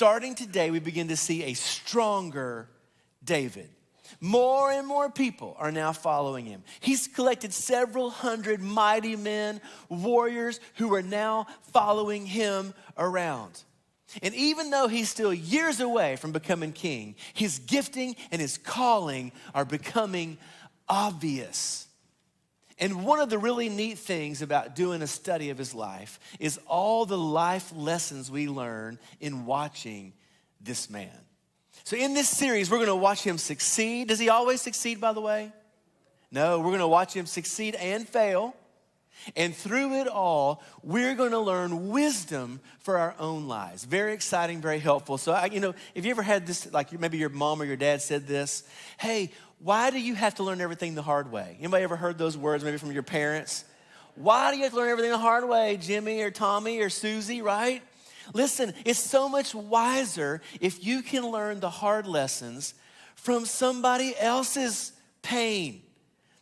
starting today, we begin to see a stronger David. More and more people are now following him. He's collected several hundred mighty men, warriors who are now following him around. And even though he's still years away from becoming king, his gifting and his calling are becoming obvious. And one of the really neat things about doing a study of his life is all the life lessons we learn in watching this man. So in this series, we're gonna watch him succeed. Does he always succeed, by the way? No, we're gonna watch him succeed and fail. And through it all, we're gonna learn wisdom for our own lives. Very exciting, very helpful. So, if you ever had this, like maybe your mom or your dad said this, hey, why do you have to learn everything the hard way? Anybody ever heard those words maybe from your parents? Why do you have to learn everything the hard way, Jimmy or Tommy or Susie, right? Listen, it's so much wiser if you can learn the hard lessons from somebody else's pain.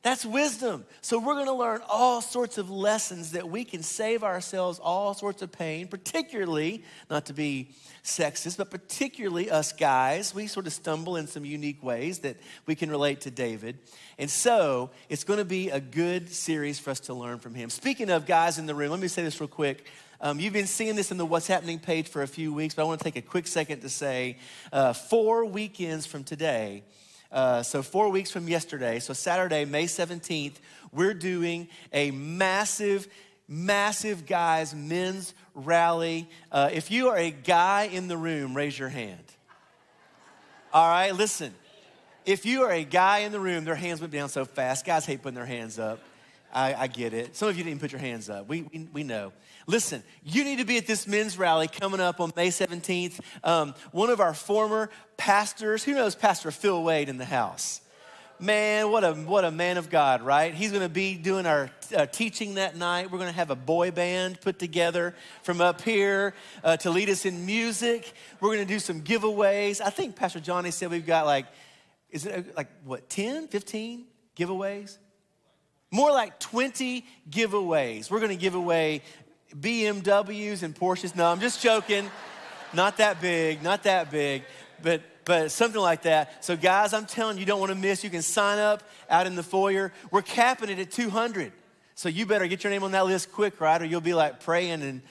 That's wisdom. So we're gonna learn all sorts of lessons that we can save ourselves all sorts of pain, particularly, not to be sexist, but particularly us guys. We sort of stumble in some unique ways that we can relate to David. And so it's gonna be a good series for us to learn from him. Speaking of guys in the room, let me say this real quick. You've been seeing this in the What's Happening page for a few weeks, but I want to take a quick second to say 4 weekends from today, so 4 weeks from yesterday, so Saturday, May 17th, we're doing a massive guys men's rally. If you are a guy in the room, raise your hand. All right, listen. If you are a guy in the room, their hands went down so fast. Guys hate putting their hands up. I get it. Some of you didn't put your hands up. We know. Listen, you need to be at this men's rally coming up on May 17th. One of our former pastors, who knows Pastor Phil Wade in the house? Man, what a man of God, right? He's gonna be doing our teaching that night. We're gonna have a boy band put together from up here to lead us in music. We're gonna do some giveaways. I think Pastor Johnny said we've got 10, 15 giveaways? More like 20 giveaways. We're gonna give away BMWs and Porsches. No, I'm just joking. Not that big, but something like that. So guys, I'm telling you, don't wanna miss. You can sign up out in the foyer. We're capping it at 200. So you better get your name on that list quick, right? Or you'll be like praying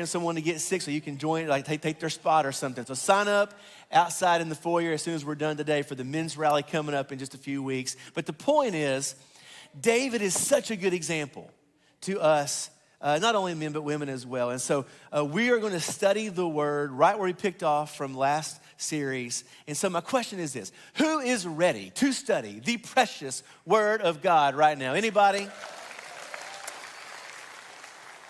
someone to get sick so you can join, like take their spot or something. So sign up outside in the foyer as soon as we're done today for the men's rally coming up in just a few weeks. But the point is, David is such a good example to us, not only men, but women as well. And so we are going to study the word right where we picked off from last series. And so my question is this: who is ready to study the precious word of God right now? Anybody?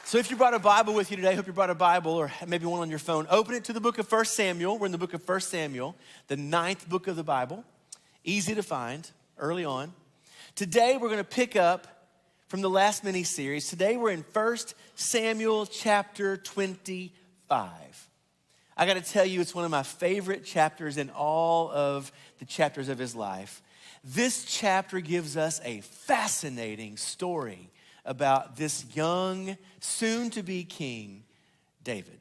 So if you brought a Bible with you today, I hope you brought a Bible or maybe one on your phone. Open it to the book of 1 Samuel. We're in the book of 1 Samuel, the 9th book of the Bible. Easy to find early on. Today, we're gonna pick up from the last mini-series. Today, we're in 1 Samuel chapter 25. I gotta tell you, it's one of my favorite chapters in all of the chapters of his life. This chapter gives us a fascinating story about this young, soon-to-be king, David.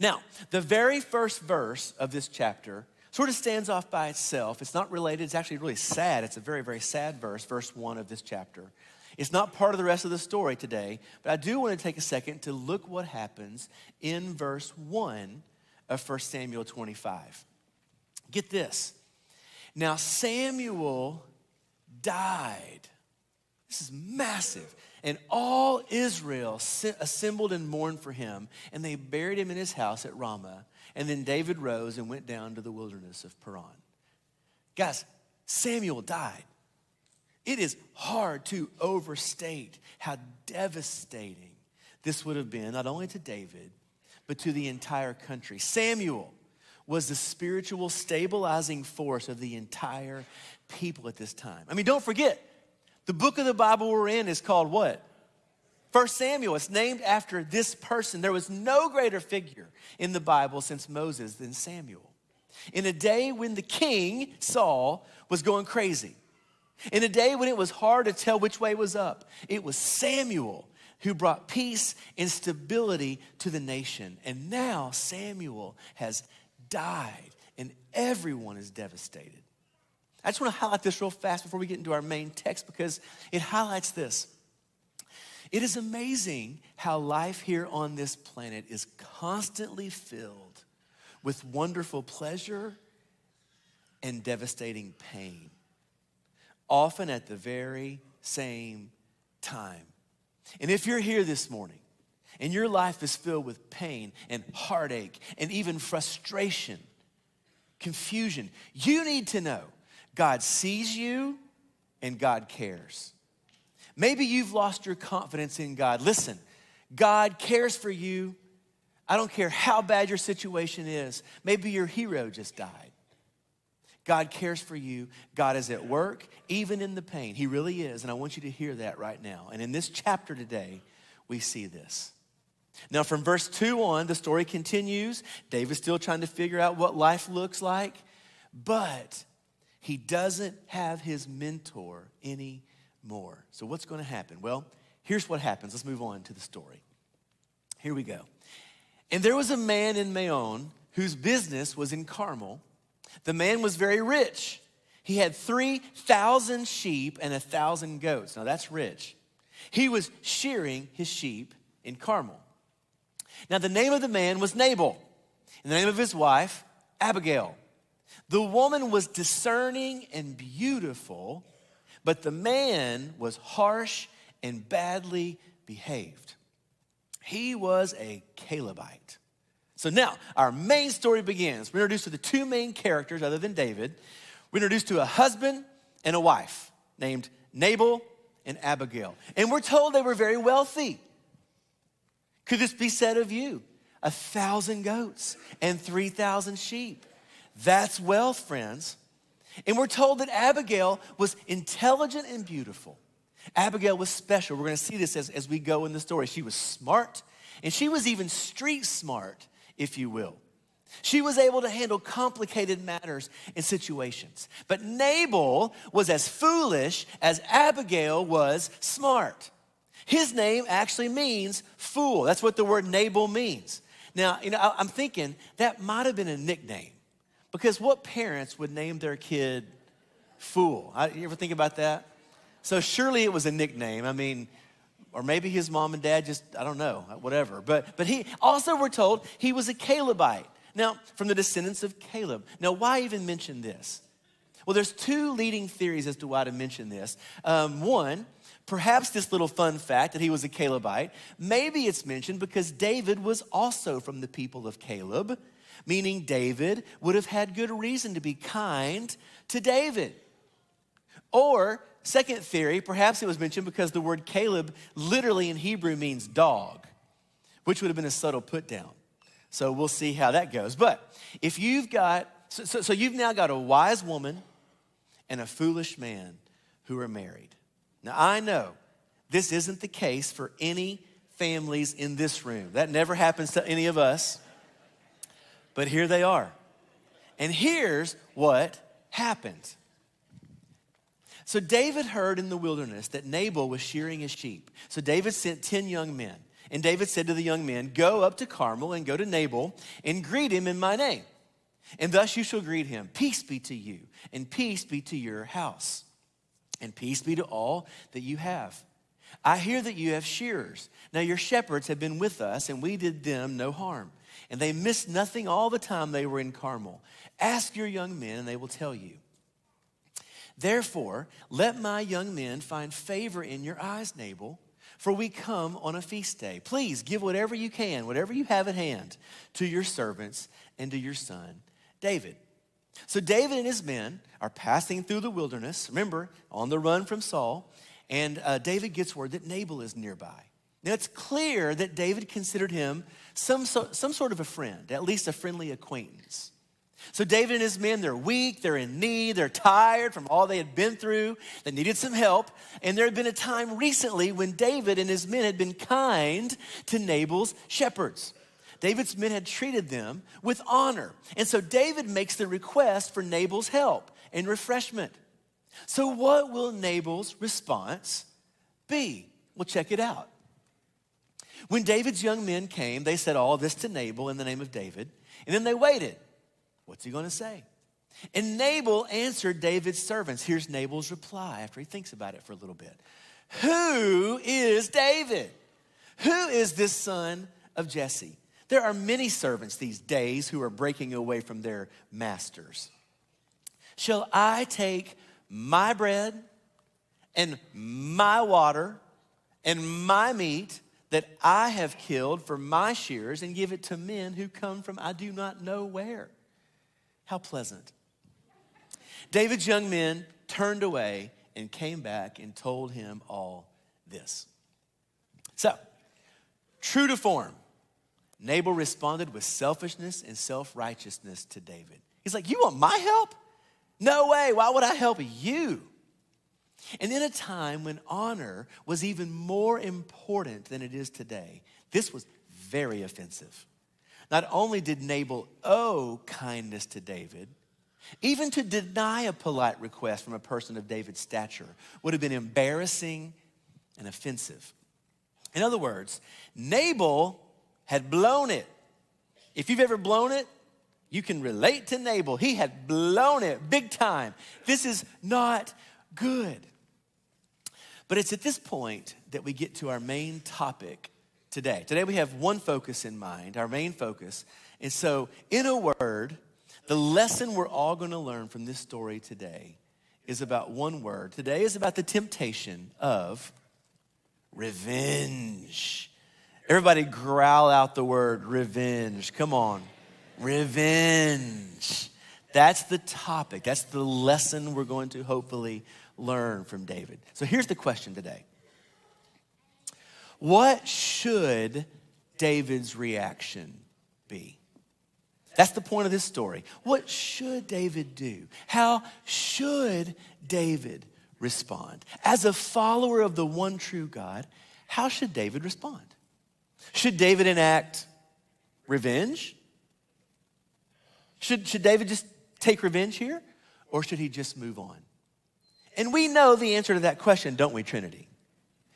Now, the very first verse of this chapter sort of stands off by itself. It's not related. It's actually really sad. It's a very, very sad verse, verse 1 of this chapter. It's not part of the rest of the story today, but I do want to take a second to look what happens in verse 1 of 1 Samuel 25. Get this. Now Samuel died. This is massive. And all Israel assembled and mourned for him, and they buried him in his house at Ramah. And then David rose and went down to the wilderness of Paran. Guys, Samuel died. It is hard to overstate how devastating this would have been, not only to David, but to the entire country. Samuel was the spiritual stabilizing force of the entire people at this time. I mean, don't forget, the book of the Bible we're in is called what? 1 Samuel. It's named after this person. There was no greater figure in the Bible since Moses than Samuel. In a day when the king, Saul, was going crazy. In a day when it was hard to tell which way was up, it was Samuel who brought peace and stability to the nation. And now Samuel has died, and everyone is devastated. I just want to highlight this real fast before we get into our main text because it highlights this. It is amazing how life here on this planet is constantly filled with wonderful pleasure and devastating pain, often at the very same time. And if you're here this morning and your life is filled with pain and heartache and even frustration, confusion, you need to know God sees you and God cares. Maybe you've lost your confidence in God. Listen, God cares for you. I don't care how bad your situation is. Maybe your hero just died. God cares for you. God is at work, even in the pain. He really is, and I want you to hear that right now. And in this chapter today, we see this. Now, from verse 2 on, the story continues. David's still trying to figure out what life looks like, but he doesn't have his mentor anymore. So what's going to happen? Well, here's what happens. Let's move on to the story. Here we go. And there was a man in Maon whose business was in Carmel. The man was very rich. He had 3,000 sheep and 1,000 goats. Now that's rich. He was shearing his sheep in Carmel. Now the name of the man was Nabal, and the name of his wife, Abigail. The woman was discerning and beautiful, but the man was harsh and badly behaved. He was a Calebite. So now, our main story begins. We're introduced to the two main characters other than David. We're introduced to a husband and a wife named Nabal and Abigail. And we're told they were very wealthy. Could this be said of you? 1,000 goats and 3,000 sheep. That's wealth, friends. And we're told that Abigail was intelligent and beautiful. Abigail was special. We're going to see this as we go in the story. She was smart, and she was even street smart, if you will. She was able to handle complicated matters and situations. But Nabal was as foolish as Abigail was smart. His name actually means fool. That's what the word Nabal means. Now, I'm thinking that might have been a nickname, because what parents would name their kid Fool? You ever think about that? So surely it was a nickname. I mean, or maybe his mom and dad just, I don't know, whatever. But he also, we're told, he was a Calebite. Now, from the descendants of Caleb. Now, why even mention this? Well, there's two leading theories as to why to mention this. One, perhaps this little fun fact that he was a Calebite, maybe it's mentioned because David was also from the people of Caleb, meaning David would have had good reason to be kind to David. Or, second theory, perhaps it was mentioned because the word Caleb literally in Hebrew means dog, which would have been a subtle put down. So we'll see how that goes. But if you've got, so you've now got a wise woman and a foolish man who are married. Now I know this isn't the case for any families in this room. That never happens to any of us. But here they are. And here's what happened. So David heard in the wilderness that Nabal was shearing his sheep. So David sent 10 young men. And David said to the young men, "Go up to Carmel and go to Nabal and greet him in my name. And thus you shall greet him. Peace be to you, and peace be to your house, and peace be to all that you have. I hear that you have shearers. Now your shepherds have been with us, and we did them no harm. And they missed nothing all the time they were in Carmel. Ask your young men, and they will tell you. Therefore, let my young men find favor in your eyes, Nabal, for we come on a feast day. Please give whatever you can, whatever you have at hand, to your servants and to your son, David." So David and his men are passing through the wilderness, remember, on the run from Saul, and David gets word that Nabal is nearby. Now it's clear that David considered him some sort of a friend, at least a friendly acquaintance. So David and his men, they're weak, they're in need, they're tired from all they had been through, they needed some help. And there had been a time recently when David and his men had been kind to Nabal's shepherds. David's men had treated them with honor. And so David makes the request for Nabal's help and refreshment. So what will Nabal's response be? Well, check it out. When David's young men came, they said all this to Nabal in the name of David, and then they waited. What's he going to say? And Nabal answered David's servants. Here's Nabal's reply after he thinks about it for a little bit. Who is David? Who is this son of Jesse? There are many servants these days who are breaking away from their masters. Shall I take my bread and my water and my meat that I have killed for my shearers and give it to men who come from I do not know where? How pleasant. David's young men turned away and came back and told him all this. So, true to form, Nabal responded with selfishness and self-righteousness to David. He's like, you want my help? No way, why would I help you? And in a time when honor was even more important than it is today, this was very offensive. Not only did Nabal owe kindness to David, even to deny a polite request from a person of David's stature would have been embarrassing and offensive. In other words, Nabal had blown it. If you've ever blown it, you can relate to Nabal. He had blown it big time. This is not good. But it's at this point that we get to our main topic today. Today we have one focus in mind, our main focus. And so, in a word, the lesson we're all going to learn from this story today is about one word. Today is about the temptation of revenge. Everybody growl out the word revenge. Come on. Revenge. That's the topic. That's the lesson we're going to hopefully learn from David. So here's the question today. What should David's reaction be? That's the point of this story. What should David do? How should David respond? As a follower of the one true God, how should David respond? Should David enact revenge? Should David just take revenge here? Or should he just move on? And we know the answer to that question, don't we, Trinity?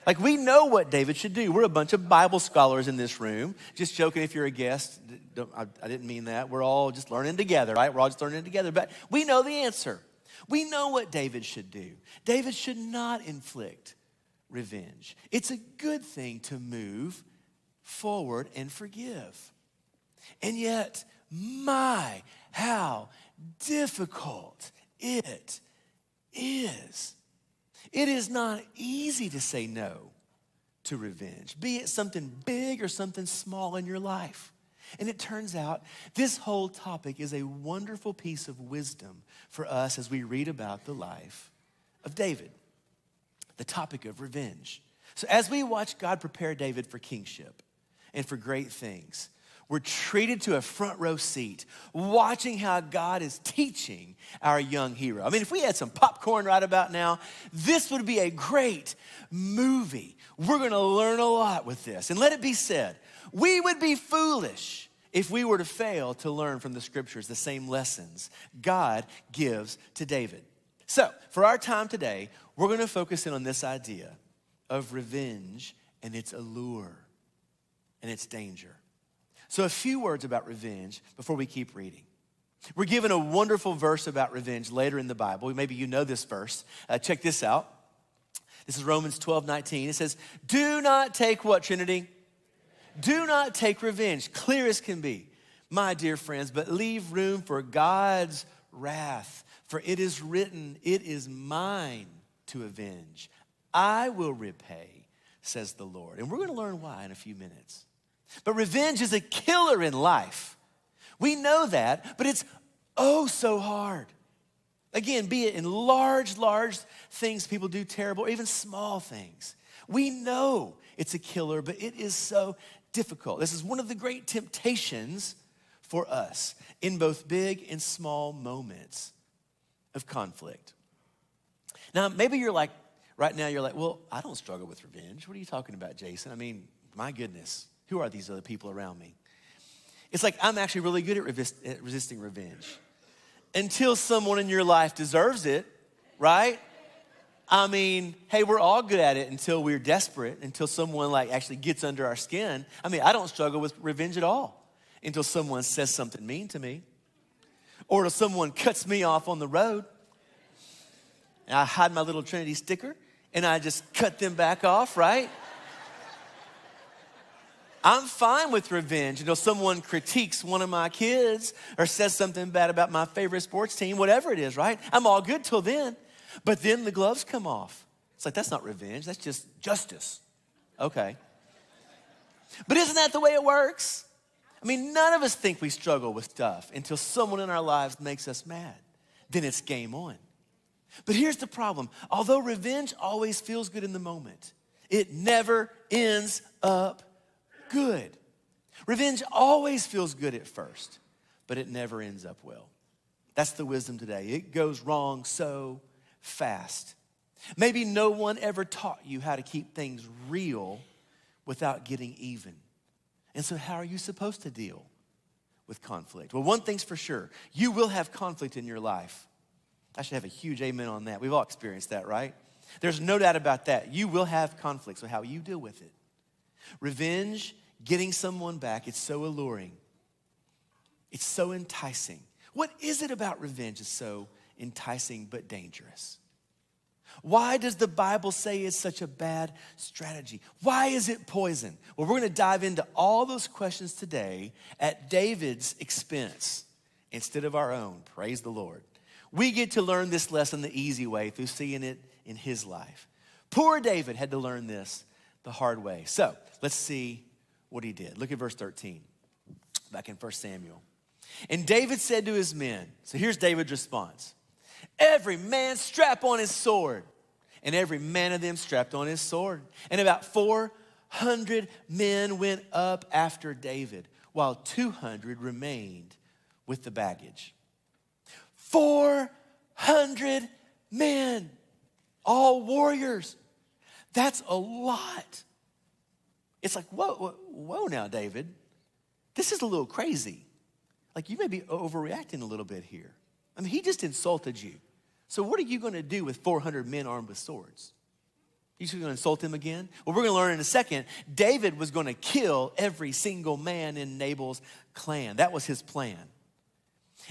Like, we know what David should do. We're a bunch of Bible scholars in this room. Just joking if you're a guest. I didn't mean that. We're all just learning together, right? We're all just learning together. But we know the answer. We know what David should do. David should not inflict revenge. It's a good thing to move forward and forgive. And yet, how difficult it is. It is not easy to say no to revenge, be it something big or something small in your life. And it turns out this whole topic is a wonderful piece of wisdom for us as we read about the life of David, the topic of revenge. So as we watch God prepare David for kingship and for great things, we're treated to a front row seat, watching how God is teaching our young hero. I mean, if we had some popcorn right about now, this would be a great movie. We're going to learn a lot with this. And let it be said, we would be foolish if we were to fail to learn from the scriptures the same lessons God gives to David. So, for our time today, we're going to focus in on this idea of revenge and its allure and its danger. So a few words about revenge before we keep reading. We're given a wonderful verse about revenge later in the Bible. Maybe you know this verse. Check this out. This is Romans 12:19. It says, do not take what, Trinity? Do not take revenge, clear as can be, my dear friends, but leave room for God's wrath. For it is written, it is mine to avenge. I will repay, says the Lord. And we're going to learn why in a few minutes. But revenge is a killer in life. We know that, but it's oh so hard. Again, be it in large things people do terrible, or even small things. We know it's a killer, but it is so difficult. This is one of the great temptations for us in both big and small moments of conflict. Now, maybe you're like, right now you're like, well, I don't struggle with revenge. What are you talking about, Jason? I mean, my goodness. Who are these other people around me? It's like I'm actually really good at resisting revenge. Until someone in your life deserves it, right? I mean, hey, we're all good at it until we're desperate, until someone like actually gets under our skin. I mean, I don't struggle with revenge at all until someone says something mean to me or if someone cuts me off on the road. And I hide my little Trinity sticker and I just cut them back off, right? I'm fine with revenge until someone critiques one of my kids or says something bad about my favorite sports team, whatever it is, right? I'm all good till then. But then the gloves come off. It's like, that's not revenge, that's just justice. Okay. But isn't that the way it works? I mean, none of us think we struggle with stuff until someone in our lives makes us mad. Then it's game on. But here's the problem. Although revenge always feels good in the moment, it never ends up good. Revenge always feels good at first, but it never ends up well. That's the wisdom today. It goes wrong so fast. Maybe no one ever taught you how to keep things real without getting even. And so how are you supposed to deal with conflict? Well, one thing's for sure. You will have conflict in your life. I should have a huge amen on that. We've all experienced that, right? There's no doubt about that. You will have conflict, so how you deal with it. Revenge, getting someone back, it's so alluring. It's so enticing. What is it about revenge that's so enticing but dangerous? Why does the Bible say it's such a bad strategy? Why is it poison? Well, we're going to dive into all those questions today at David's expense instead of our own. Praise the Lord. We get to learn this lesson the easy way through seeing it in his life. Poor David had to learn this the hard way. So let's see what he did. Look at verse 13, back in 1 Samuel. And David said to his men, so here's David's response. Every man strap on his sword. And every man of them strapped on his sword. And about 400 men went up after David, while 200 remained with the baggage. 400 men, all warriors. That's a lot. It's like, whoa now, David. This is a little crazy. Like, you may be overreacting a little bit here. I mean, he just insulted you. So what are you going to do with 400 men armed with swords? You just going to insult him again? Well, we're going to learn in a second. David was going to kill every single man in Nabal's clan. That was his plan.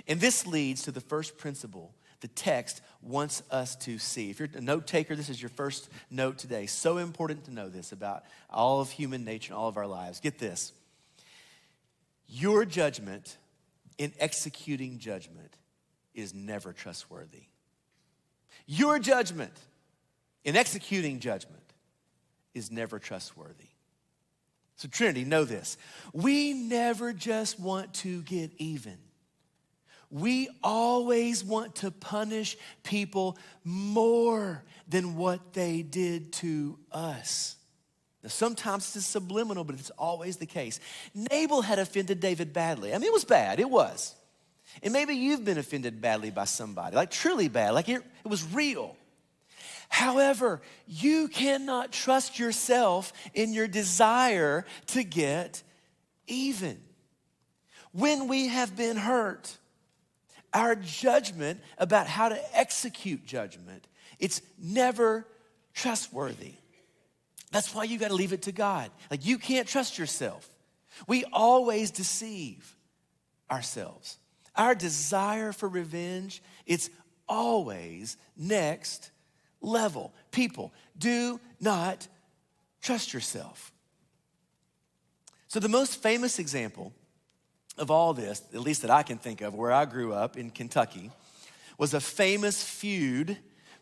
And this leads to the first principle the text wants us to see. If you're a note taker, this is your first note today. So important to know this about all of human nature and all of our lives. Get this. Your judgment in executing judgment is never trustworthy. Your judgment in executing judgment is never trustworthy. So Trinity, know this. We never just want to get even. We always want to punish people more than what they did to us. Now, sometimes it's subliminal, but it's always the case. Nabal had offended David badly. I mean, it was bad. It was. And maybe you've been offended badly by somebody, like truly bad, like it was real. However, you cannot trust yourself in your desire to get even. When we have been hurt, our judgment about how to execute judgment, it's never trustworthy. That's why you got to leave it to God. Like, you can't trust yourself. We always deceive ourselves. Our desire for revenge, it's always next level. People, do not trust yourself. So the most famous example of all this, at least that I can think of, where I grew up in Kentucky, was a famous feud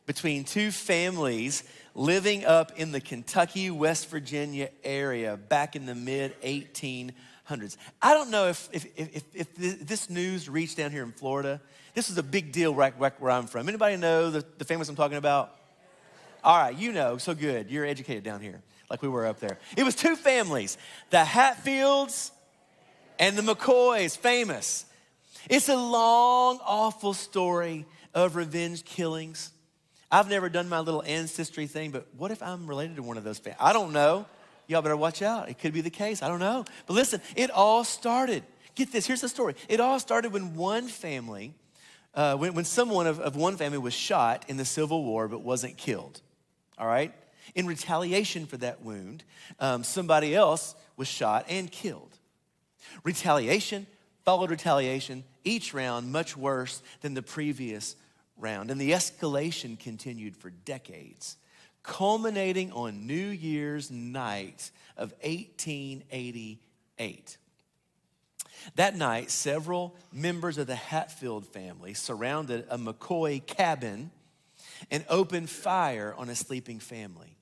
between two families living up in the Kentucky, West Virginia area back in the mid-1800s. I don't know if this news reached down here in Florida. This was a big deal right where I'm from. Anybody know the families I'm talking about? All right, you know, so good. You're educated down here, like we were up there. It was two families, the Hatfields and the McCoys, famous. It's a long, awful story of revenge killings. I've never done my little ancestry thing, but what if I'm related to one of those families? I don't know. Y'all better watch out. It could be the case. I don't know. But listen, it all started. Get this. Here's the story. It all started when one family, when someone of one family was shot in the Civil War but wasn't killed. all right? In retaliation for that wound, somebody else was shot and killed. Retaliation followed retaliation, each round much worse than the previous round. And the escalation continued for decades, culminating on New Year's night of 1888. That night, several members of the Hatfield family surrounded a McCoy cabin and opened fire on a sleeping family.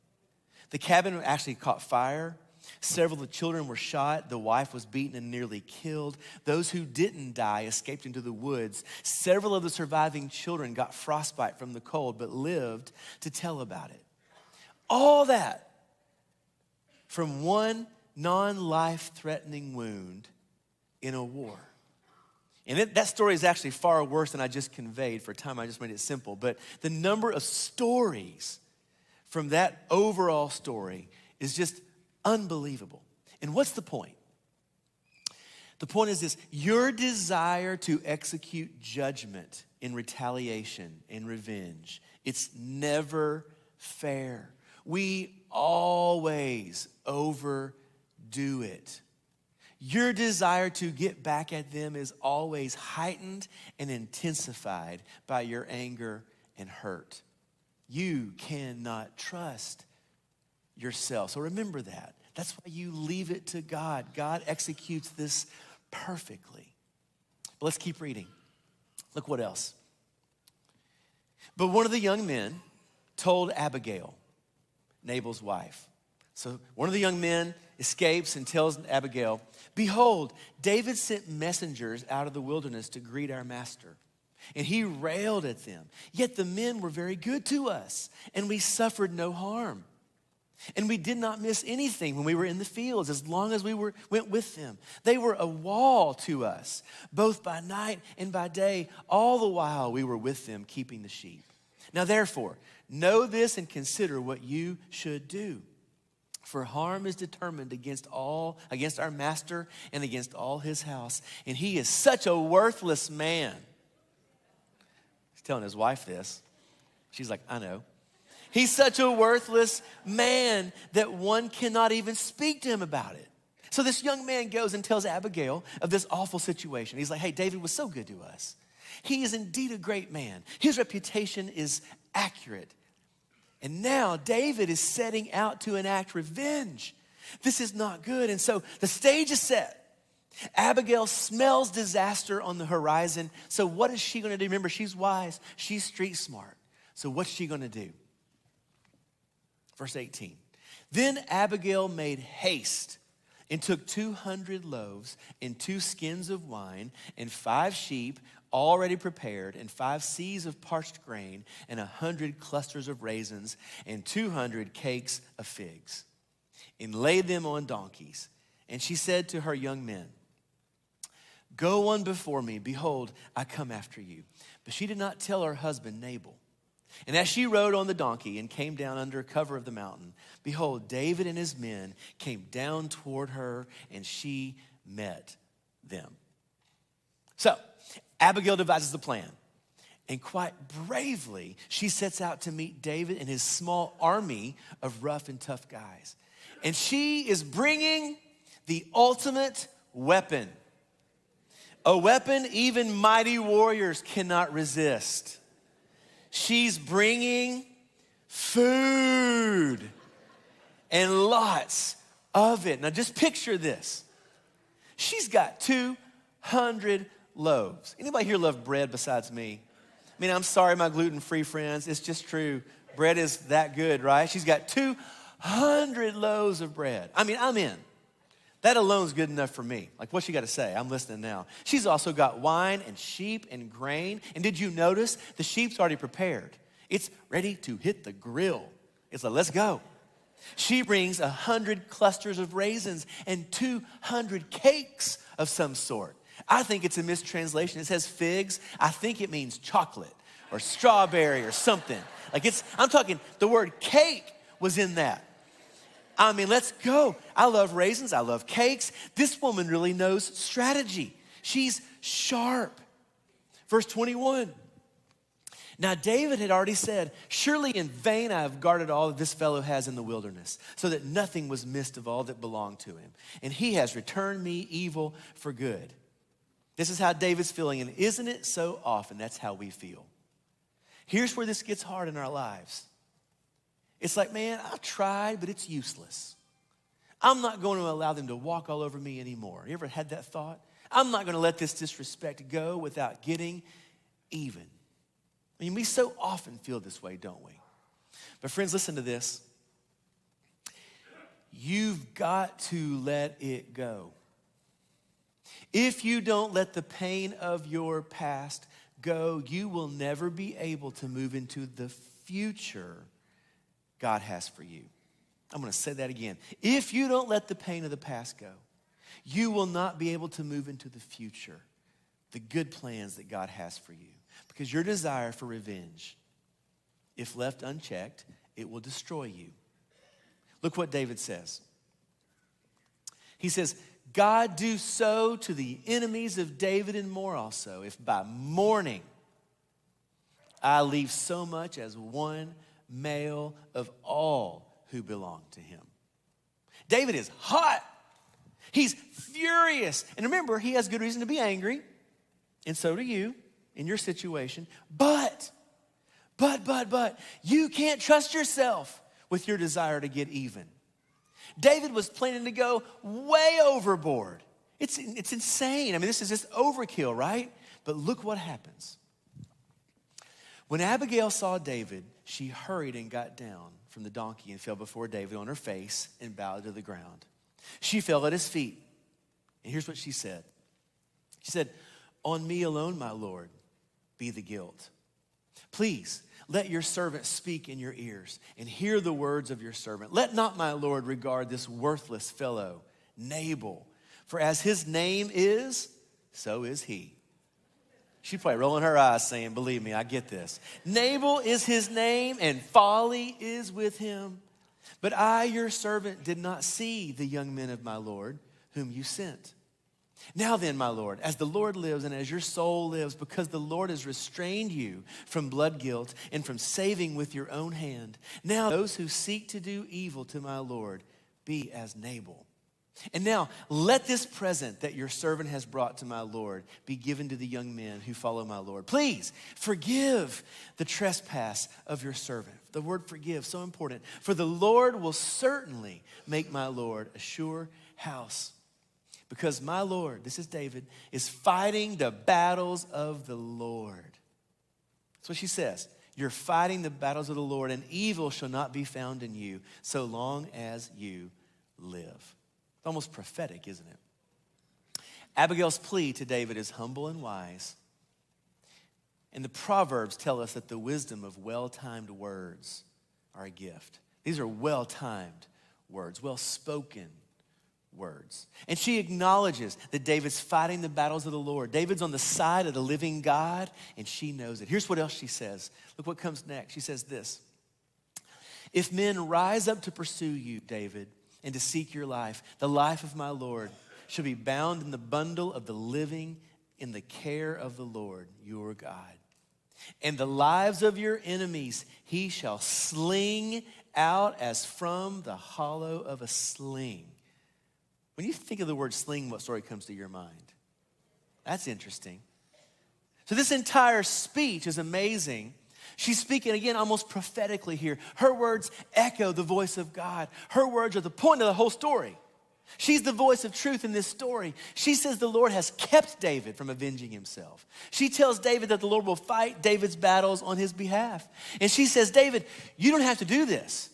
The cabin actually caught fire. Several of the children were shot. The wife was beaten and nearly killed. Those who didn't die escaped into the woods. Several of the surviving children got frostbite from the cold, but lived to tell about it. All that from one non-life-threatening wound in a war. And that story is actually far worse than I just conveyed. For a time, I just made it simple. But the number of stories from that overall story is just unbelievable. And what's the point? The point is this: your desire to execute judgment in retaliation and revenge, it's never fair. We always overdo it. Your desire to get back at them is always heightened and intensified by your anger and hurt. You cannot trust yourself. So remember that. That's why you leave it to God. God executes this perfectly. But let's keep reading. Look what else. But one of the young men told Abigail, Nabal's wife. So one of the young men escapes and tells Abigail, "Behold, David sent messengers out of the wilderness to greet our master. And he railed at them. Yet the men were very good to us, and we suffered no harm. And we did not miss anything when we were in the fields, as long as we went with them. They were a wall to us, both by night and by day, all the while we were with them, keeping the sheep. Now therefore, know this and consider what you should do. For harm is determined against our master and against all his house. And he is such a worthless man." He's telling his wife this. She's like, "I know. He's such a worthless man that one cannot even speak to him about it." So this young man goes and tells Abigail of this awful situation. He's like, "Hey, David was so good to us. He is indeed a great man. His reputation is accurate. And now David is setting out to enact revenge. This is not good." And so the stage is set. Abigail smells disaster on the horizon. So what is she going to do? Remember, she's wise. She's street smart. So what's she going to do? Verse 18. Then Abigail made haste and took 200 loaves and 2 skins of wine and 5 sheep already prepared and 5 seahs of parched grain and 100 clusters of raisins and 200 cakes of figs, and laid them on donkeys. And she said to her young men, "Go on before me. Behold, I come after you." But she did not tell her husband Nabal. And as she rode on the donkey and came down under cover of the mountain, behold, David and his men came down toward her, and she met them. So Abigail devises the plan, and quite bravely, she sets out to meet David and his small army of rough and tough guys. And she is bringing the ultimate weapon, a weapon even mighty warriors cannot resist. She's bringing food, and lots of it. Now just picture this. She's got 200 loaves. Anybody here love bread besides me? I mean, I'm sorry, my gluten-free friends. It's just true. Bread is that good, right? She's got 200 loaves of bread. I mean, I'm in. That alone is good enough for me. Like, what's she got to say? I'm listening now. She's also got wine and sheep and grain. And did you notice the sheep's already prepared? It's ready to hit the grill. It's like, let's go. She brings 100 clusters of raisins and 200 cakes of some sort. I think it's a mistranslation. It says figs. I think it means chocolate or strawberry or something. I'm talking, the word cake was in that. I mean, let's go. I love raisins. I love cakes. This woman really knows strategy. She's sharp. Verse 21. Now, David had already said, surely in vain I have guarded all that this fellow has in the wilderness, so that nothing was missed of all that belonged to him. And he has returned me evil for good. This is how David's feeling, and isn't it so often that's how we feel? Here's where this gets hard in our lives. It's like, man, I've tried, but it's useless. I'm not going to allow them to walk all over me anymore. You ever had that thought? I'm not going to let this disrespect go without getting even. I mean, we so often feel this way, don't we? But friends, listen to this. You've got to let it go. If you don't let the pain of your past go, you will never be able to move into the future God has for you. I'm going to say that again. If you don't let the pain of the past go, you will not be able to move into the future, the good plans that God has for you. Because your desire for revenge, if left unchecked, it will destroy you. Look what David says. He says, God do so to the enemies of David and more also, if by morning I leave so much as one male of all who belong to him. David is hot. He's furious. And remember, he has good reason to be angry. And so do you in your situation. But, you can't trust yourself with your desire to get even. David was planning to go way overboard. It's insane. I mean, this is just overkill, right? But look what happens. When Abigail saw David, she hurried and got down from the donkey and fell before David on her face and bowed to the ground. She fell at his feet. And here's what she said. She said, on me alone, my Lord, be the guilt. Please, let your servant speak in your ears and hear the words of your servant. Let not my Lord regard this worthless fellow, Nabal, for as his name is, so is he. She's probably rolling her eyes saying, believe me, I get this. Nabal is his name and folly is with him. But I, your servant, did not see the young men of my Lord whom you sent. Now then, my Lord, as the Lord lives and as your soul lives, because the Lord has restrained you from blood guilt and from saving with your own hand, now those who seek to do evil to my Lord be as Nabal. And now let this present that your servant has brought to my Lord be given to the young men who follow my Lord. Please forgive the trespass of your servant. The word forgive, so important. For the Lord will certainly make my Lord a sure house. Because my Lord, this is David, is fighting the battles of the Lord. That's what she says. You're fighting the battles of the Lord, and evil shall not be found in you so long as you live. It's almost prophetic, isn't it? Abigail's plea to David is humble and wise. And the Proverbs tell us that the wisdom of well-timed words are a gift. These are well-timed words, well-spoken words. And she acknowledges that David's fighting the battles of the Lord. David's on the side of the living God, and she knows it. Here's what else she says. Look what comes next. She says this. If men rise up to pursue you, David, and to seek your life, the life of my Lord shall be bound in the bundle of the living in the care of the Lord, your God. And the lives of your enemies he shall sling out as from the hollow of a sling. When you think of the word sling, what story comes to your mind? That's interesting. So this entire speech is amazing. She's speaking, again, almost prophetically here. Her words echo the voice of God. Her words are the point of the whole story. She's the voice of truth in this story. She says the Lord has kept David from avenging himself. She tells David that the Lord will fight David's battles on his behalf. And she says, David, you don't have to do this.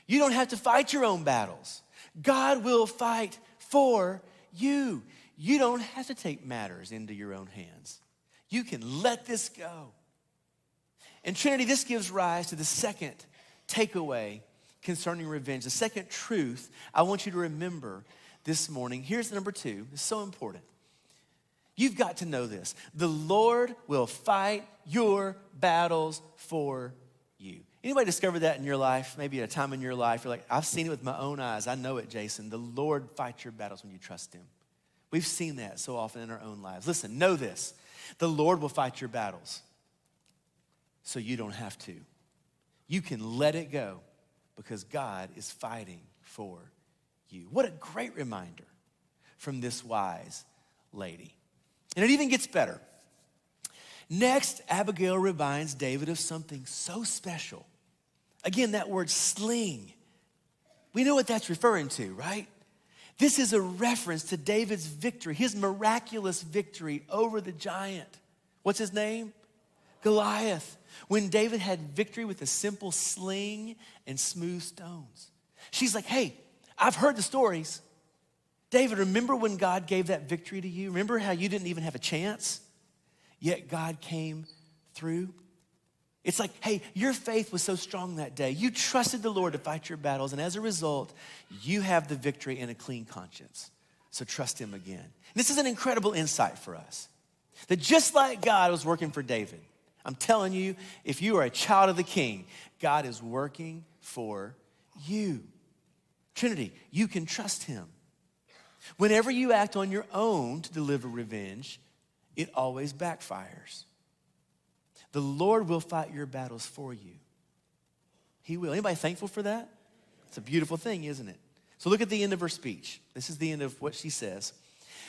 You don't have to fight your own battles. God will fight for you. You don't have to take matters into your own hands. You can let this go. And Trinity, this gives rise to the second takeaway concerning revenge. The second truth I want you to remember this morning. Here's number two. It's so important. You've got to know this. The Lord will fight your battles for you. Anybody discovered that in your life? Maybe at a time in your life, you're like, I've seen it with my own eyes. I know it, Jason. The Lord fights your battles when you trust him. We've seen that so often in our own lives. Listen, know this. The Lord will fight your battles. so you don't have to. You can let it go because God is fighting for you. What a great reminder from this wise lady. And it even gets better. Next, Abigail reminds David of something so special. Again, that word sling. We know what that's referring to, right? This is a reference to David's victory, his miraculous victory over the giant. What's his name? Goliath. When David had victory with a simple sling and smooth stones. She's like, hey, I've heard the stories. David, remember when God gave that victory to you? Remember how you didn't even have a chance? Yet God came through. It's like, hey, your faith was so strong that day. You trusted the Lord to fight your battles, and as a result, you have the victory and a clean conscience. So trust him again. And this is an incredible insight for us. That just like God was working for David, I'm telling you, if you are a child of the King, God is working for you. Trinity, you can trust him. Whenever you act on your own to deliver revenge, it always backfires. The Lord will fight your battles for you. He will. Anybody thankful for that? It's a beautiful thing, isn't it? So look at the end of her speech. This is the end of what she says.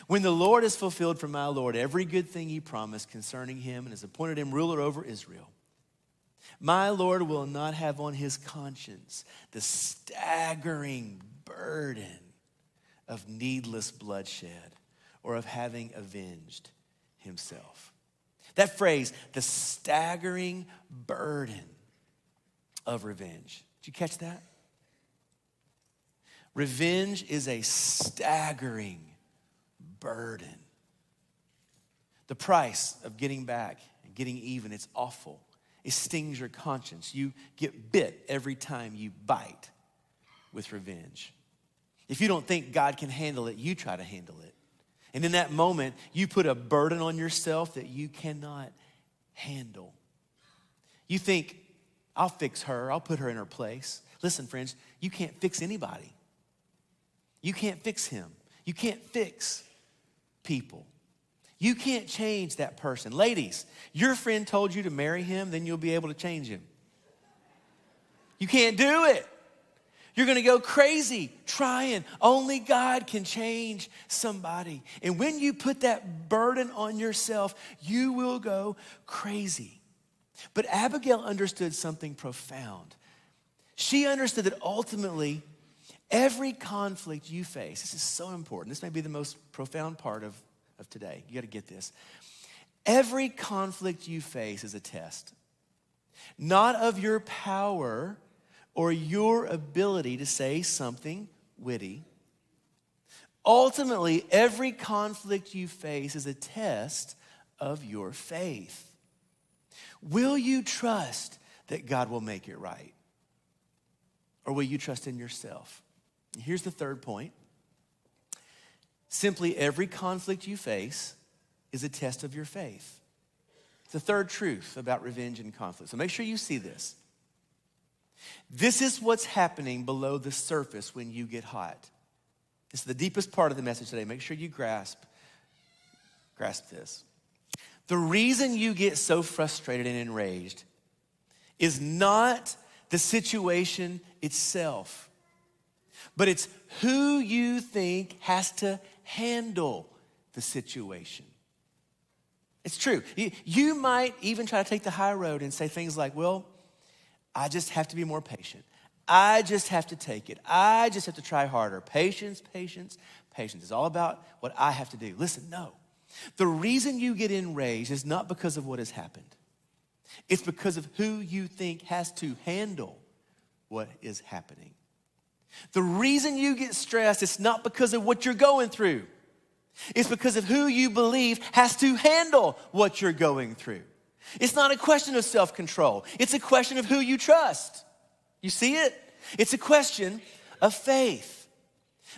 When the Lord has fulfilled for my Lord every good thing he promised concerning him and has appointed him ruler over Israel, my Lord will not have on his conscience the staggering burden of needless bloodshed or of having avenged himself. That phrase, the staggering burden of revenge. Did you catch that? Revenge is a staggering burden. The price of getting back and getting even, it's awful. It stings your conscience. You get bit every time you bite with revenge. If you don't think God can handle it, you try to handle it. And in that moment, you put a burden on yourself that you cannot handle. You think, I'll fix her. I'll put her in her place. Listen, friends, you can't fix anybody. You can't fix him. You can't fix people. You can't change that person. Ladies, your friend told you to marry him, then you'll be able to change him. You can't do it. You're gonna go crazy trying. Only God can change somebody. And when you put that burden on yourself, you will go crazy. But Abigail understood something profound. She understood that ultimately, every conflict you face, this is so important. This may be the most profound part of today. You gotta get this. Every conflict you face is a test. Not of your power or your ability to say something witty. Ultimately, every conflict you face is a test of your faith. Will you trust that God will make it right? Or will you trust in yourself? And here's the third point. Simply every conflict you face is a test of your faith. It's the third truth about revenge and conflict. So make sure you see this. This is what's happening below the surface when you get hot. This is the deepest part of the message today. Make sure you grasp this. The reason you get so frustrated and enraged is not the situation itself, but it's who you think has to handle the situation. It's true. You might even try to take the high road and say things like, well, I just have to be more patient. I just have to take it. I just have to try harder. Patience, patience, patience. It's all about what I have to do. Listen, no. The reason you get enraged is not because of what has happened. It's because of who you think has to handle what is happening. The reason you get stressed is not because of what you're going through. It's because of who you believe has to handle what you're going through. It's not a question of self-control. It's a question of who you trust. You see it? It's a question of faith.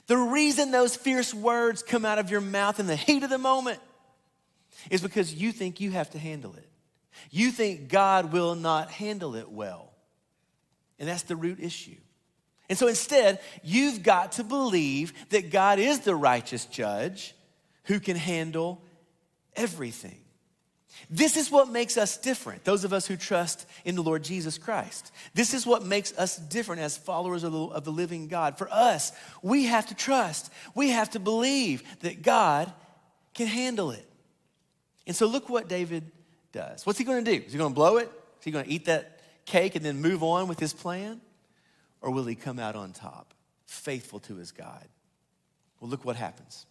The reason those fierce words come out of your mouth in the heat of the moment is because you think you have to handle it. You think God will not handle it well. And that's the root issue. And so instead, you've got to believe that God is the righteous judge who can handle everything. This is what makes us different, those of us who trust in the Lord Jesus Christ. This is what makes us different as followers of the living God. For us, we have to trust, we have to believe that God can handle it. And so look what David does. What's he gonna do? Is he gonna blow it? Is he gonna eat that cake and then move on with his plan? Or will he come out on top, faithful to his God? Well, look what happens.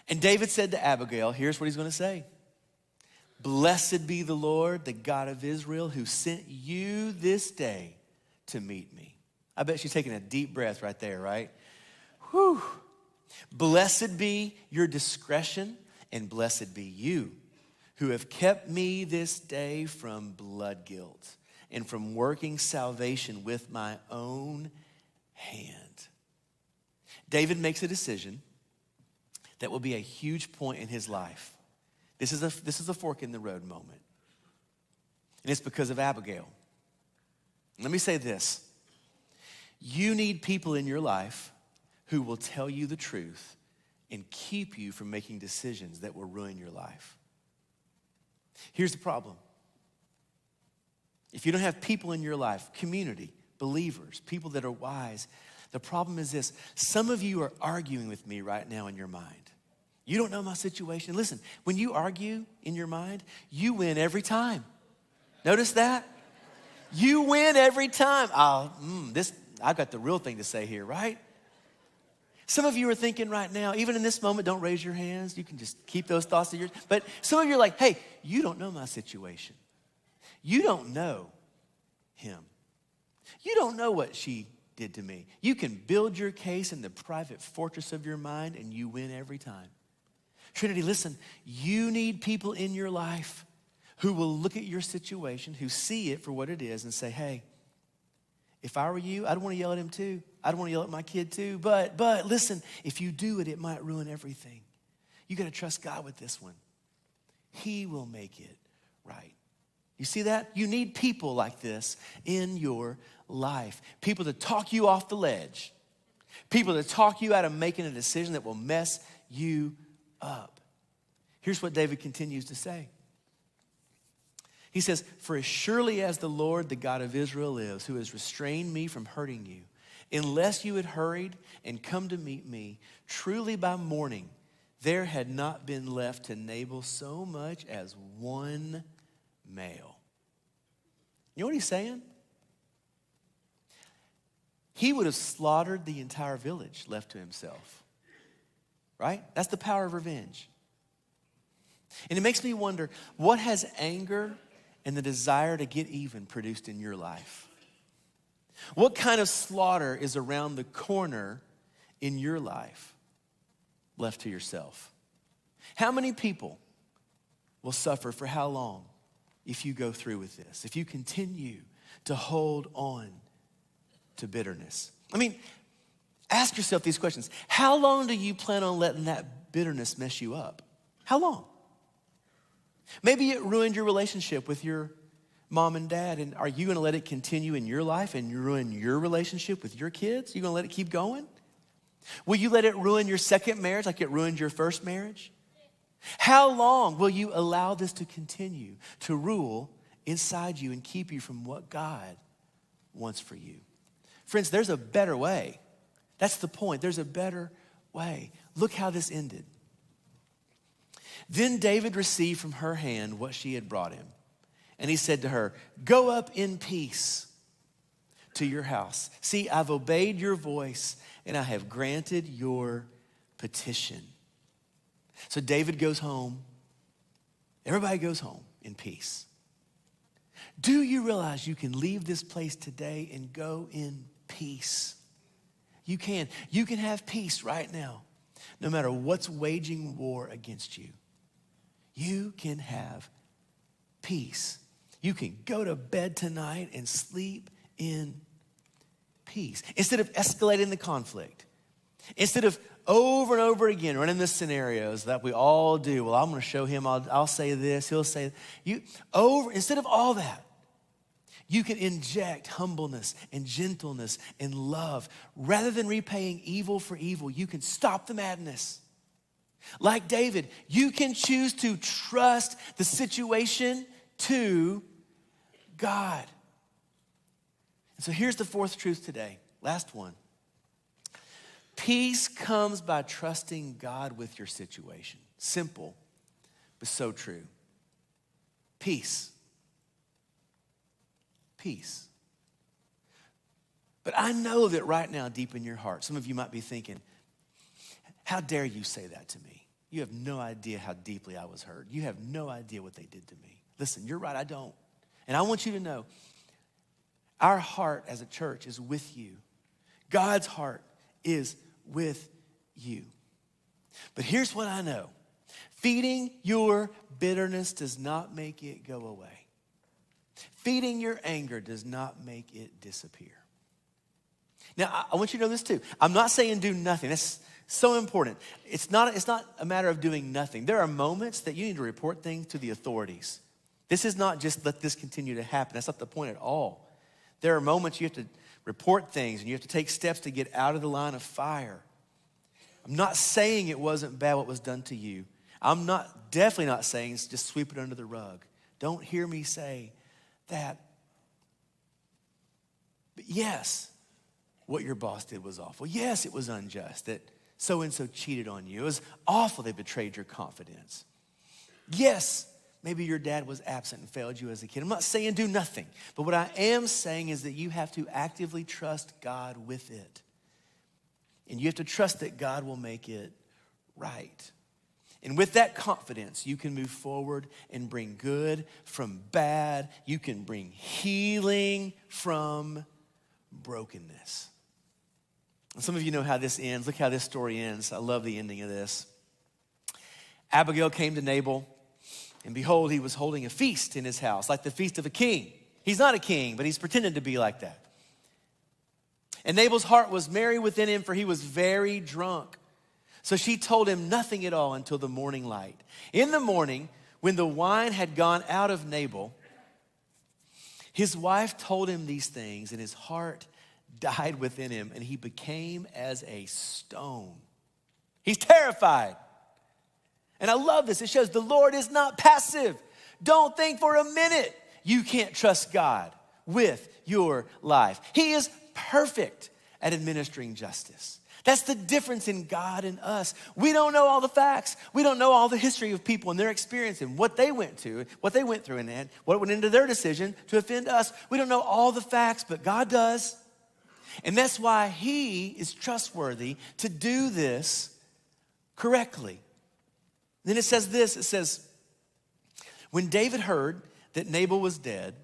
And David said to Abigail, here's what he's gonna say. Blessed be the Lord, the God of Israel, who sent you this day to meet me. I bet she's taking a deep breath right there, right? Whew. Blessed be your discretion, and blessed be you, who have kept me this day from blood guilt and from working salvation with my own hand. David makes a decision that will be a huge point in his life. This is a fork in the road moment. And it's because of Abigail. Let me say this. You need people in your life who will tell you the truth and keep you from making decisions that will ruin your life. Here's the problem. If you don't have people in your life, community, believers, people that are wise, the problem is this. Some of you are arguing with me right now in your mind. You don't know my situation. Listen, when you argue in your mind, you win every time. Notice that? You win every time. I've got the real thing to say here, right? Some of you are thinking right now, even in this moment, don't raise your hands. You can just keep those thoughts to yours. But some of you are like, hey, you don't know my situation. You don't know him. You don't know what she did to me. You can build your case in the private fortress of your mind and you win every time. Trinity, listen, you need people in your life who will look at your situation, who see it for what it is and say, hey, if I were you, I'd want to yell at him too. I'd want to yell at my kid too. But listen, if you do it, it might ruin everything. You got to trust God with this one. He will make it right. You see that? You need people like this in your life. People to talk you off the ledge. People to talk you out of making a decision that will mess you up. Here's what David continues to say. He says, for as surely as the Lord, the God of Israel lives, who has restrained me from hurting you, unless you had hurried and come to meet me, truly by morning, there had not been left to Nabal so much as one male. You know what he's saying? He would have slaughtered the entire village left to himself. Right? That's the power of revenge. And it makes me wonder, what has anger and the desire to get even produced in your life? What kind of slaughter is around the corner in your life left to yourself? How many people will suffer for how long if you go through with this, if you continue to hold on to bitterness? I mean, ask yourself these questions. How long do you plan on letting that bitterness mess you up? How long? Maybe it ruined your relationship with your mom and dad, and are you gonna let it continue in your life and ruin your relationship with your kids? You gonna let it keep going? Will you let it ruin your second marriage like it ruined your first marriage? How long will you allow this to continue to rule inside you and keep you from what God wants for you? Friends, there's a better way. That's the point. There's a better way. Look how this ended. Then David received from her hand what she had brought him. And he said to her, go up in peace to your house. See, I've obeyed your voice and I have granted your petition. So David goes home. Everybody goes home in peace. Do you realize you can leave this place today and go in peace? You can. You can have peace right now, no matter what's waging war against you. You can have peace. You can go to bed tonight and sleep in peace. Instead of escalating the conflict, instead of over and over again running the scenarios that we all do. Well, I'm going to show him, I'll say this, he'll say, instead of all that, you can inject humbleness and gentleness and love. Rather than repaying evil for evil, you can stop the madness. Like David, you can choose to trust the situation to God. And so here's the fourth truth today, last one. Peace comes by trusting God with your situation. Simple, but so true. Peace. Peace. But I know that right now, deep in your heart, some of you might be thinking, how dare you say that to me? You have no idea how deeply I was hurt. You have no idea what they did to me. Listen, you're right, I don't. And I want you to know, our heart as a church is with you. God's heart is with you. But here's what I know. Feeding your bitterness does not make it go away. Feeding your anger does not make it disappear. Now, I want you to know this too. I'm not saying do nothing. That's so important. It's not a matter of doing nothing. There are moments that you need to report things to the authorities. This is not just let this continue to happen. That's not the point at all. There are moments you have to report things and you have to take steps to get out of the line of fire. I'm not saying it wasn't bad what was done to you. I'm definitely not saying just sweep it under the rug. Don't hear me say that. But yes, what your boss did was awful. Yes, it was unjust that so-and-so cheated on you. It was awful they betrayed your confidence. Yes, maybe your dad was absent and failed you as a kid. I'm not saying do nothing. But what I am saying is that you have to actively trust God with it. And you have to trust that God will make it right. And with that confidence, you can move forward and bring good from bad. You can bring healing from brokenness. And some of you know how this ends. Look how this story ends. I love the ending of this. Abigail came to Nabal, and behold, he was holding a feast in his house, like the feast of a king. He's not a king, but he's pretending to be like that. And Nabal's heart was merry within him, for he was very drunk. So she told him nothing at all until the morning light. In the morning, when the wine had gone out of Nabal, his wife told him these things, and his heart died within him, and he became as a stone. He's terrified. And I love this. It shows the Lord is not passive. Don't think for a minute you can't trust God with your life. He is perfect at administering justice. That's the difference in God and us. We don't know all the facts. We don't know all the history of people and their experience and what they went through, and what went into their decision to offend us. We don't know all the facts, but God does. And that's why he is trustworthy to do this correctly. Then it says this, it says, when David heard that Nabal was dead,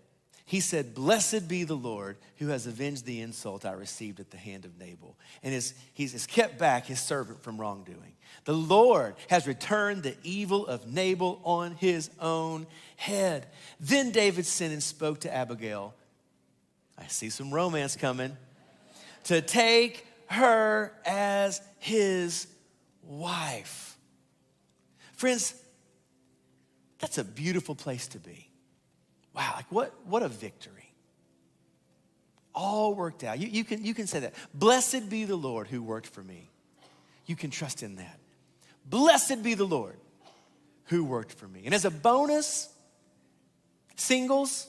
he said, blessed be the Lord who has avenged the insult I received at the hand of Nabal. And he's kept back his servant from wrongdoing. The Lord has returned the evil of Nabal on his own head. Then David sent and spoke to Abigail. I see some romance coming. To take her as his wife. Friends, that's a beautiful place to be. Wow, like what a victory. All worked out. You can say that. Blessed be the Lord who worked for me. You can trust in that. Blessed be the Lord who worked for me. And as a bonus, singles,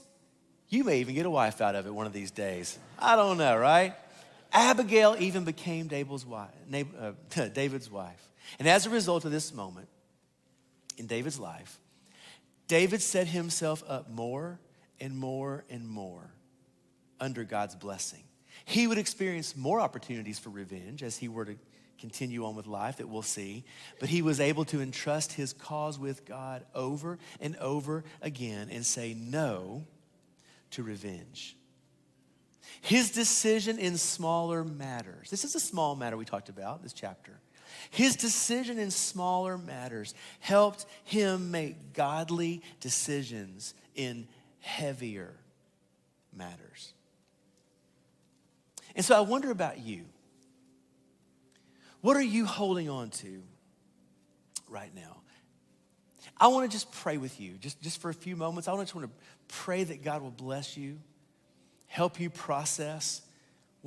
you may even get a wife out of it one of these days. I don't know, right? Abigail even became David's wife. And as a result of this moment in David's life, David set himself up more and more and more under God's blessing. He would experience more opportunities for revenge as he were to continue on with life that we'll see. But he was able to entrust his cause with God over and over again and say no to revenge. His decision in smaller matters. This is a small matter we talked about, this chapter. His decision in smaller matters helped him make godly decisions in heavier matters. And so I wonder about you. What are you holding on to right now? I want to just pray with you, just for a few moments. I just want to pray that God will bless you, help you process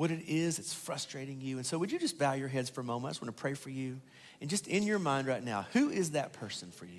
what it is that's frustrating you. And so would you just bow your heads for a moment? I just want to pray for you. And just in your mind right now, who is that person for you?